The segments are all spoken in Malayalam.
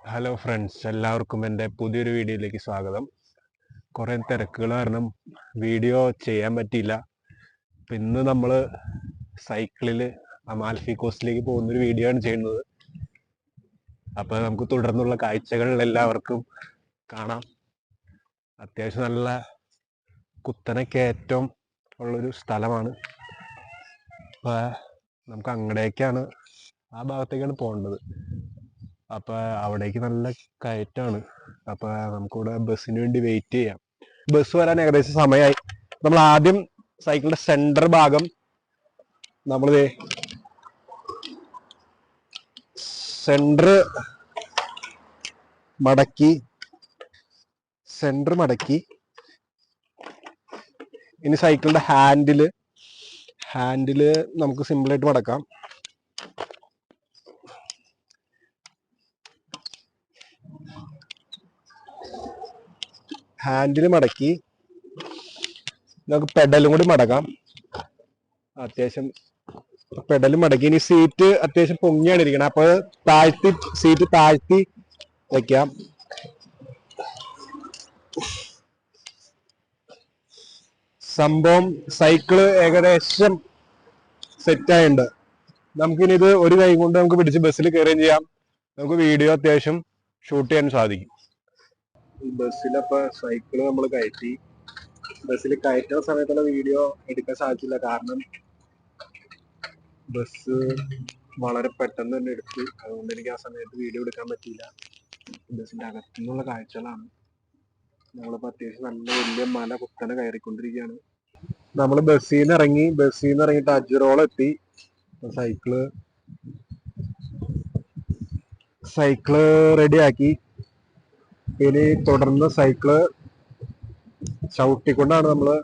ഹലോ ഫ്രണ്ട്സ്, എല്ലാവർക്കും എൻ്റെ പുതിയൊരു വീഡിയോയിലേക്ക് സ്വാഗതം. കുറേ തിരക്കുകൾ കാരണം വീഡിയോ ചെയ്യാൻ പറ്റിയില്ല. അപ്പം ഇന്ന് നമ്മൾ സൈക്കിളിൽ അമാൽഫി കോസ്റ്റിലേക്ക് പോകുന്നൊരു വീഡിയോ ആണ് ചെയ്യുന്നത്. അപ്പോൾ നമുക്ക് തുടർന്നുള്ള കാഴ്ചകൾ എല്ലാവർക്കും കാണാം. അത്യാവശ്യം നല്ല കുത്തനെ കയറ്റം ഉള്ളൊരു സ്ഥലമാണ്. അപ്പോൾ നമുക്ക് അങ്ങടേക്കാണ്, ആ ഭാഗത്തേക്കാണ് പോകേണ്ടത്. അപ്പോൾ അവിടേക്ക് നല്ല കയറ്റാണ്. അപ്പോൾ നമുക്കിവിടെ ബസ്സിന് വേണ്ടി വെയിറ്റ് ചെയ്യാം. ബസ് വരാൻ ഏകദേശം സമയമായി. നമ്മൾ ആദ്യം സൈക്കിളിന്റെ സെന്റർ ഭാഗം നമ്മൾ സെന്റർ മടക്കി ഇനി സൈക്കിളിന്റെ ഹാൻഡില് നമുക്ക് സിമ്പിളായിട്ട് മടക്കാം. ഹാൻഡിൽ മടക്കി നമുക്ക് പെഡലും കൂടി മടക്കാം. അത്യാവശ്യം പെഡലും മടക്കി. ഇനി സീറ്റ് അത്യാവശ്യം പൊങ്ങിയാണ് ഇരിക്കണം, അപ്പൊ സീറ്റ് താഴ്ത്തി വെക്കാം. സംഭവം സൈക്കിള് ഏകദേശം സെറ്റായിട്ടുണ്ട്. നമുക്കിനി ഇത് ഒരു കൈ കൊണ്ട് നമുക്ക് പിടിച്ച് ബസ്സിൽ കയറുകയും ചെയ്യാം. നമുക്ക് വീഡിയോ അത്യാവശ്യം ഷൂട്ട് ചെയ്യാൻ സാധിക്കും. ബസ്സിലപ്പോ സൈക്കിള് നമ്മൾ കയറ്റി. ബസ്സിൽ കയറ്റുന്ന സമയത്തുള്ള വീഡിയോ എടുക്കാൻ സാധിച്ചില്ല, കാരണം ബസ് വളരെ പെട്ടെന്ന് തന്നെ എടുത്തു. അതുകൊണ്ട് എനിക്ക് ആ സമയത്ത് വീഡിയോ എടുക്കാൻ പറ്റിയില്ല. ബസ്സിന്റെ അകത്തുനിന്നുള്ള കാഴ്ചകളാണ്. നമ്മളിപ്പോ അത്യാവശ്യം നല്ല വലിയ മല കുത്തനെ കയറിക്കൊണ്ടിരിക്കുകയാണ്. നമ്മൾ ബസ്സിൽ നിന്ന് ഇറങ്ങിയിട്ട് അജുറോളം എത്തി. സൈക്കിള് റെഡിയാക്കി. ഇനി തുടർന്ന് സൈക്കിള് ചവിട്ടിക്കൊണ്ടാണ് നമ്മള്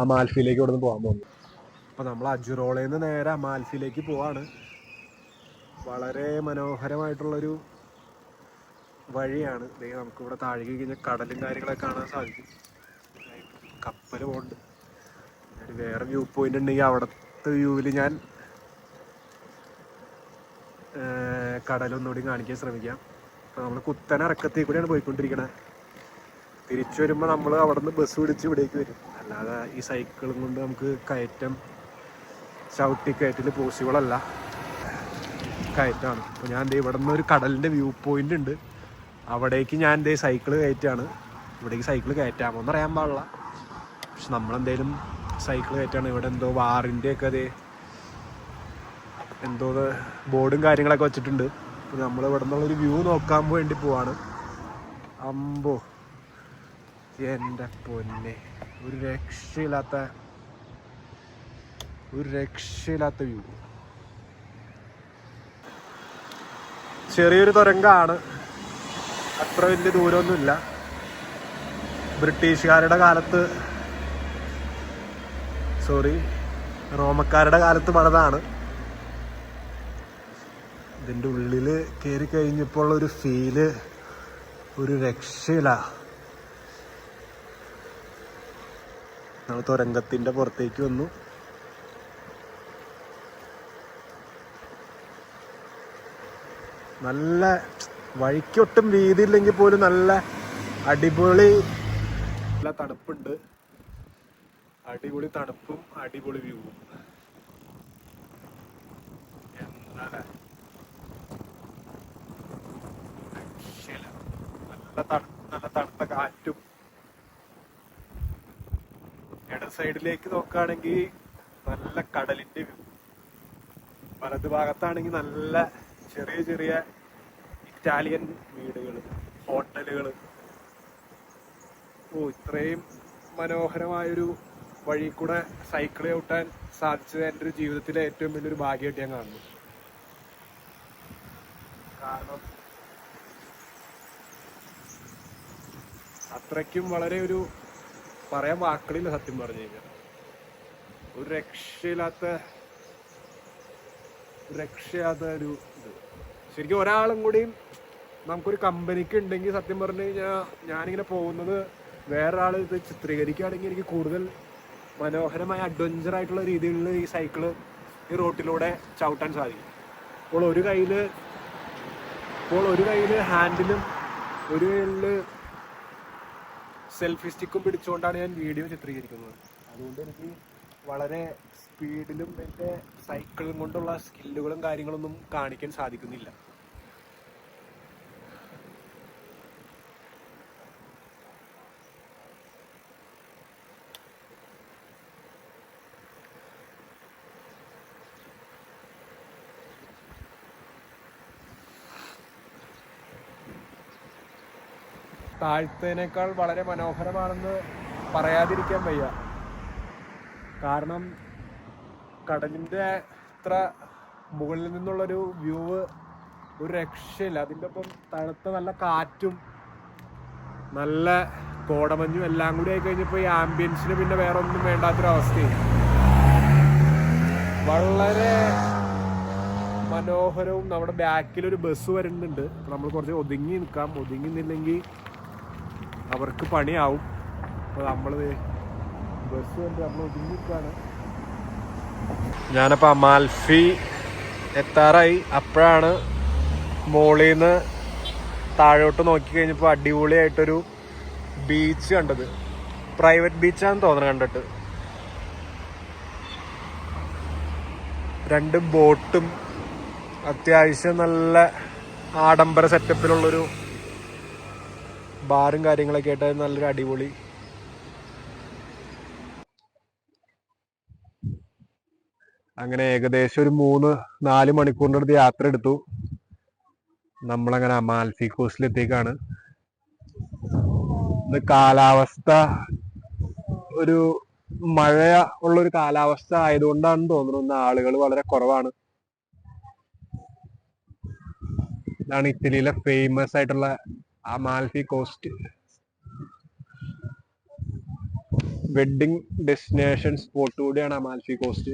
അമാൽഫിയിലേക്ക് ഇവിടുന്ന് പോകാൻ പോകുന്നത്. അപ്പൊ നമ്മൾ അജുറോളയിൽ നിന്ന് നേരെ അമാൽഫിയിലേക്ക് പോവാണ്. വളരെ മനോഹരമായിട്ടുള്ളൊരു വഴിയാണ്. നമുക്കിവിടെ താഴേക്ക് കഴിഞ്ഞാൽ കടലും കാര്യങ്ങളൊക്കെ കാണാൻ സാധിക്കും. കപ്പൽ പോകുന്നുണ്ട്. വേറെ വ്യൂ പോയിന്റ് ഉണ്ടെങ്കിൽ അവിടുത്തെ വ്യൂവിൽ ഞാൻ കടലൊന്നുകൂടി കാണിക്കാൻ ശ്രമിക്കാം. അപ്പൊ നമ്മൾ കുത്തനെ ഇറക്കത്തിൽ കൂടിയാണ് പോയിക്കൊണ്ടിരിക്കണത്. തിരിച്ചു വരുമ്പോൾ നമ്മൾ അവിടെ നിന്ന് ബസ് പിടിച്ച് ഇവിടേക്ക് വരും. അല്ലാതെ ഈ സൈക്കിളും കൊണ്ട് നമുക്ക് ചവിട്ടിക്കയറ്റിൽ പോസിബിൾ അല്ല. കയറ്റാണ്. അപ്പോൾ ഞാൻ ഇവിടെ നിന്ന് ഒരു കടലിൻ്റെ വ്യൂ പോയിന്റ് ഉണ്ട്, അവിടേക്ക് ഞാൻ സൈക്കിള് കയറ്റാണ്. ഇവിടേക്ക് സൈക്കിള് കയറ്റാമോന്ന് അറിയാൻ പാടില്ല, പക്ഷെ നമ്മളെന്തേലും സൈക്കിള് കയറ്റാണ്. ഇവിടെ എന്തോ വാറിൻ്റെ ഒക്കെ എന്തോ ബോർഡും കാര്യങ്ങളൊക്കെ വെച്ചിട്ടുണ്ട്. അപ്പോൾ നമ്മൾ ഇവിടെ നിന്നുള്ളൊരു വ്യൂ നോക്കാൻ വേണ്ടി പോവാണ്. അമ്പോ എൻ്റെ പൊന്നെ, ഒരു രക്ഷയില്ലാത്ത വ്യൂ. ചെറിയൊരു തുരങ്കാണ്, അത്ര വലിയ ദൂരമൊന്നുമില്ല. റോമക്കാരുടെ കാലത്ത് പണിതാണ്. ഇതിൻ്റെ ഉള്ളിൽ കയറി കഴിഞ്ഞപ്പോൾ ഒരു ഫീല് ഒരു രക്ഷയില്ല. നമ്മൾ തുരങ്കത്തിൻ്റെ പുറത്തേക്ക് വന്നു. നല്ല വഴിക്കൊട്ടും വീതിയില്ലെങ്കിൽ പോലും നല്ല അടിപൊളി തണുപ്പുണ്ട്. അടിപൊളി തണുപ്പും അടിപൊളി വ്യൂവും. നല്ല തണുത്ത കാറ്റും. ഇട സൈഡിലേക്ക് നോക്കുകയാണെങ്കിൽ നല്ല കടലിന്റെ വ്യൂ. വലത് ഭാഗത്താണെങ്കിൽ നല്ല ചെറിയ ചെറിയ ഇറ്റാലിയൻ വീടുകൾ, ഹോട്ടലുകൾ. ഇത്രയും മനോഹരമായൊരു വഴി കൂടെ സൈക്കിൾ ചവിട്ടാൻ സാധിച്ചത് എൻ്റെ ഒരു ജീവിതത്തിലെ ഏറ്റവും വലിയൊരു ഭാഗ്യമായിട്ട് ഞാൻ കാണുന്നു. കാരണം അത്രയ്ക്കും വളരെ ഒരു പറയാൻ വാക്കുകളില്ല സത്യം പറഞ്ഞു കഴിഞ്ഞാൽ. ഒരു രക്ഷയില്ലാത്ത ഒരു ഇത്. ശരിക്കും ഒരാളും കൂടിയും നമുക്കൊരു കമ്പനിക്ക് ഉണ്ടെങ്കിൽ സത്യം പറഞ്ഞു കഴിഞ്ഞാൽ ഞാനിങ്ങനെ പോകുന്നത് വേറൊരാൾ ഇത് ചിത്രീകരിക്കുകയാണെങ്കിൽ എനിക്ക് കൂടുതൽ മനോഹരമായ അഡ്വഞ്ചർ ആയിട്ടുള്ള രീതിയിൽ ഈ സൈക്കിള് ഈ റോട്ടിലൂടെ ചവിട്ടാൻ സാധിക്കും. അപ്പോൾ ഒരു കയ്യിൽ ഇപ്പോൾ ഒരു കയ്യിൽ ഹാൻഡിലും ഒരു കയ്യിൽ സെൽഫി സ്റ്റിക്കും പിടിച്ചുകൊണ്ടാണ് ഞാൻ വീഡിയോ ചിത്രീകരിക്കുന്നത്. അതുകൊണ്ട് എനിക്ക് വളരെ സ്പീഡിലും എൻ്റെ സൈക്കിളും കൊണ്ടുള്ള സ്കില്ലുകളും കാര്യങ്ങളൊന്നും കാണിക്കാൻ സാധിക്കുന്നില്ല. താഴ്ത്തേനേക്കാൾ വളരെ മനോഹരമാണെന്ന് പറയാതിരിക്കാൻ വയ്യ. കാരണം കടലിൻ്റെ ഇത്ര മുകളിൽ നിന്നുള്ളൊരു വ്യൂ ഒരു രക്ഷയില്ല. അതിൻ്റെ ഒപ്പം തണുത്ത നല്ല കാറ്റും നല്ല കോടമഞ്ഞും എല്ലാം കൂടി ആയി കഴിഞ്ഞപ്പോൾ ഈ ആംബിയൻസിന് പിന്നെ വേറെ ഒന്നും വേണ്ടാത്തൊരവസ്ഥയും. വളരെ മനോഹരവും. നമ്മുടെ ബാക്കിലൊരു ബസ് വരുന്നുണ്ട്. നമ്മൾ കുറച്ച് ഒതുങ്ങി നിൽക്കാം. ഒതുങ്ങി നിന്നില്ലെങ്കിൽ അവർക്ക് പണിയാവും. അപ്പോൾ നമ്മൾ ബസ് കണ്ട് നമ്മൾ ഒതുങ്ങി നിൽക്കുകയാണ്. ഞാനപ്പോൾ അമാൽഫി എത്താറായി. അപ്പോഴാണ് മോളിൽ നിന്ന് താഴോട്ട് നോക്കി കഴിഞ്ഞപ്പോൾ അടിപൊളിയായിട്ടൊരു ബീച്ച് കണ്ടത്. പ്രൈവറ്റ് ബീച്ചാണെന്ന് തോന്നുന്നു കണ്ടിട്ട്. 2 ബോട്ടും അത്യാവശ്യം നല്ല ആഡംബര സെറ്റപ്പിലുള്ളൊരു ബാറും കാര്യങ്ങളൊക്കെ ആയിട്ട് നല്ലൊരു അടിപൊളി. അങ്ങനെ ഏകദേശം ഒരു 3-4 മണിക്കൂറിൻ്റെ അടുത്ത് യാത്ര എടുത്തു. നമ്മളങ്ങനെ അമാൽഫി കോസ്റ്റിലെത്തിയേക്കാണ്. ഇത് കാലാവസ്ഥ ഒരു മഴ ഉള്ളൊരു കാലാവസ്ഥ ആയതുകൊണ്ടാണെന്ന് തോന്നുന്നു ആളുകൾ വളരെ കുറവാണ്. ഇതാണ് ഇറ്റലിയിലെ ഫേമസ് ആയിട്ടുള്ള അമാൽഫി കോസ്റ്റ്. വെഡിങ് ഡെസ്റ്റിനേഷൻ സ്പോട്ട് കൂടിയാണ് അമാൽഫി കോസ്റ്റ്.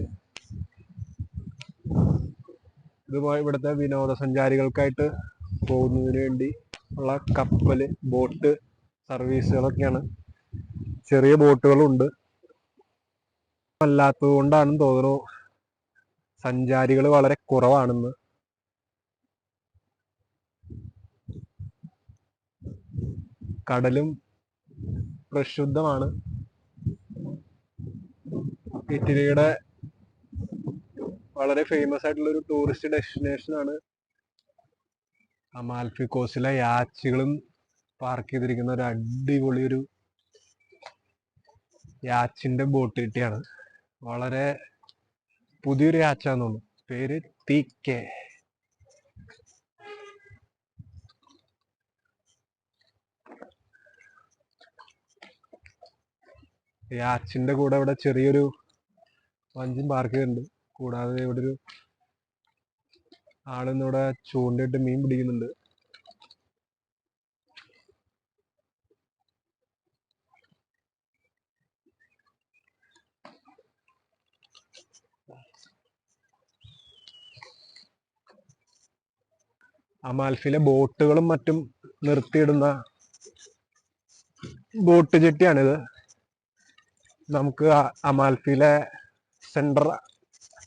ഇതുപോലെ ഇവിടുത്തെ വിനോദസഞ്ചാരികൾക്കായിട്ട് പോകുന്നതിന് വേണ്ടി ഉള്ള കപ്പല്, ബോട്ട് സർവീസുകളൊക്കെയാണ്. ചെറിയ ബോട്ടുകളുണ്ട്. അല്ലാത്തത് കൊണ്ടാണെന്ന് തോന്നുന്നു സഞ്ചാരികൾ വളരെ കുറവാണെന്ന്. കടലും പ്രക്ഷുബ്ധമാണ്. ഇറ്റലിയുടെ വളരെ ഫേമസ് ആയിട്ടുള്ള ഒരു ടൂറിസ്റ്റ് ഡെസ്റ്റിനേഷൻ ആണ് അമാൽഫി കോസ്റ്റിലെ. യാച്ചുകളും പാർക്ക് ചെയ്തിരിക്കുന്ന ഒരു അടിപൊളി ഒരു യാച്ചിന്റെ ബോട്ട് കിട്ടിയാണ്. വളരെ പുതിയൊരു യാച്ചാന്ന് തോന്നുന്നു. പേര് തീക്കെ. യാച്ചിന്റെ കൂടെ ഇവിടെ ചെറിയൊരു വഞ്ചിൻ പാർക്ക് ചെയ്തിട്ടുണ്ട്. കൂടാതെ ഇവിടെ ഒരു ആളിന്നിവിടെ ചൂണ്ടയിട്ട് മീൻ പിടിക്കുന്നുണ്ട്. അമാൽഫിയിലെ ബോട്ടുകളും മറ്റും നിർത്തിയിടുന്ന ബോട്ട് ജെട്ടിയാണിത്. നമുക്ക് അമാൽഫിയിലെ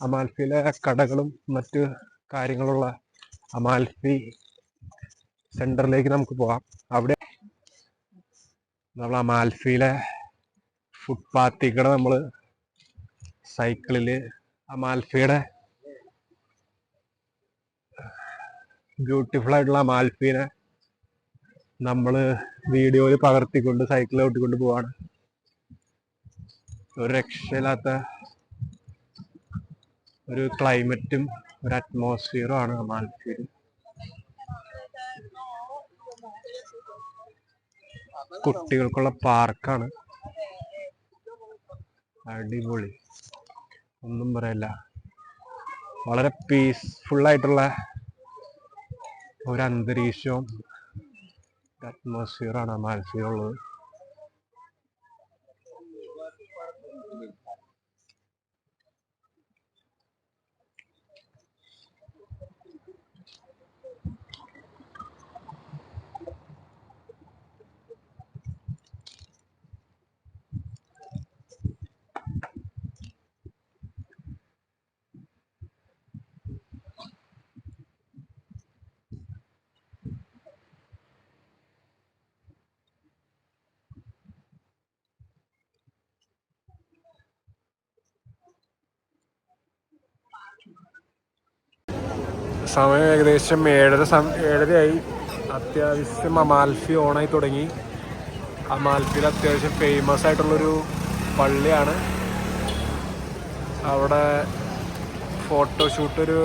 അമാൽഫിയിലെ കടകളും മറ്റു കാര്യങ്ങളുള്ള അമാൽഫി സെന്ററിലേക്ക് നമുക്ക് പോകാം. അവിടെ നമ്മൾ അമാൽഫിയിലെ ഫുട്പാത്തിൽ കൂടെ നമ്മൾ സൈക്കിളിൽ അമാൽഫിയുടെ ബ്യൂട്ടിഫുൾ ആയിട്ടുള്ള അമാൽഫിനെ നമ്മൾ വീഡിയോയിൽ പകർത്തിക്കൊണ്ട് സൈക്കിൾ ഓട്ടിക്കൊണ്ട് പോവാണ്. ഒരു രക്ഷയില്ലാത്ത ഒരു ക്ലൈമറ്റും ഒരു അറ്റ്മോസ്ഫിയറും ആണ് അമാൽഫിയിൽ. കുട്ടികൾക്കുള്ള പാർക്കാണ്. അടിപൊളി, ഒന്നും പറയല്ല. വളരെ പീസ്ഫുൾ ആയിട്ടുള്ള ഒരു അന്തരീക്ഷവും അറ്റ്മോസ്ഫിയറാണ് അമാൽഫിയിലുള്ളത്. സമയം ഏകദേശം 7:30 അത്യാവശ്യം അമാൽഫി ഓണായി തുടങ്ങി. അമാൽഫിയിൽ അത്യാവശ്യം ഫേമസ് ആയിട്ടുള്ളൊരു പള്ളിയാണ്. അവിടെ ഫോട്ടോഷൂട്ട്, ഒരു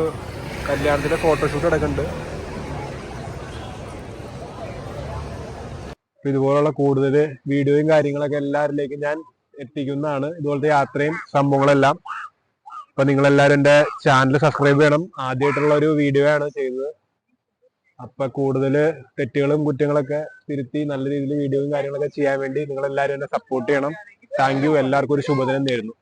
കല്യാണത്തിൻ്റെ ഫോട്ടോഷൂട്ട് നടക്കുന്നുണ്ട്. ഇതുപോലുള്ള കൂടുതൽ വീഡിയോയും കാര്യങ്ങളൊക്കെ എല്ലാവരിലേക്കും ഞാൻ എത്തിക്കുന്നതാണ്, ഇതുപോലത്തെ യാത്രയും സംഭവങ്ങളെല്ലാം. അപ്പൊ നിങ്ങളെല്ലാവരും എൻ്റെ ചാനൽ സബ്സ്ക്രൈബ് ചെയ്യണം. ആദ്യമായിട്ടുള്ള ഒരു വീഡിയോ ആണ് ചെയ്തത്. അപ്പൊ കൂടുതൽ തെറ്റുകളും കുറ്റങ്ങളൊക്കെ തിരുത്തി നല്ല രീതിയിൽ വീഡിയോയും കാര്യങ്ങളൊക്കെ ചെയ്യാൻ വേണ്ടി നിങ്ങളെല്ലാവരും എന്നെ സപ്പോർട്ട് ചെയ്യണം. Thank you. എല്ലാവർക്കും ഒരു ശുഭദിനം നേരുന്നു.